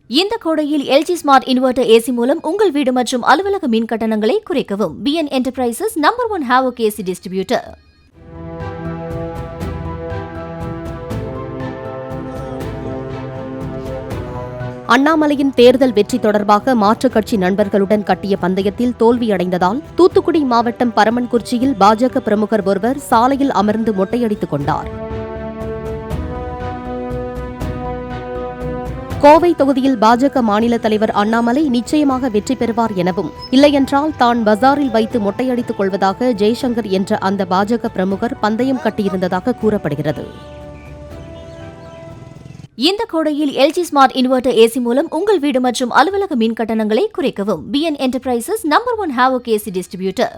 இந்த கோடையில் LG smart inverter AC மூலம் உங்கள் வீடு மற்றும் அலுவலக மின் கட்டணங்களை குறைக்கவும். BN Enterprises #1 Havoc AC distributor. அண்ணாமலையின் தேர்தல் வெற்றி தொடர்பாக மாற்றுக் கட்சி நண்பர்களுடன் கட்டிய பந்தயத்தில் தோல்வியடைந்ததால் தூத்துக்குடி மாவட்டம் பரமன்குறிச்சியில் பாஜக பிரமுகர் ஒருவர் சாலையில் அமர்ந்து மொட்டையடித்துக் கொண்டார். கோவை தொகுதியில் பாஜக மாநில தலைவர் அண்ணாமலை நிச்சயமாக வெற்றி பெறுவார் எனவும், இல்லையென்றால் தான் பஜாரில் வைத்து மொட்டையடித்துக் கொள்வதாக ஜெய்சங்கர் என்ற அந்த பாஜக பிரமுகர் பந்தயம் கட்டியிருந்ததாக கூறப்படுகிறது. இந்த கோடையில் LG ஸ்மார்ட் இன்வெர்டர் AC மூலம் உங்கள் வீடு மற்றும் அலுவலக மின் கட்டணங்களை குறைக்கவும். BN Enterprises #1 Havoc AC distributor.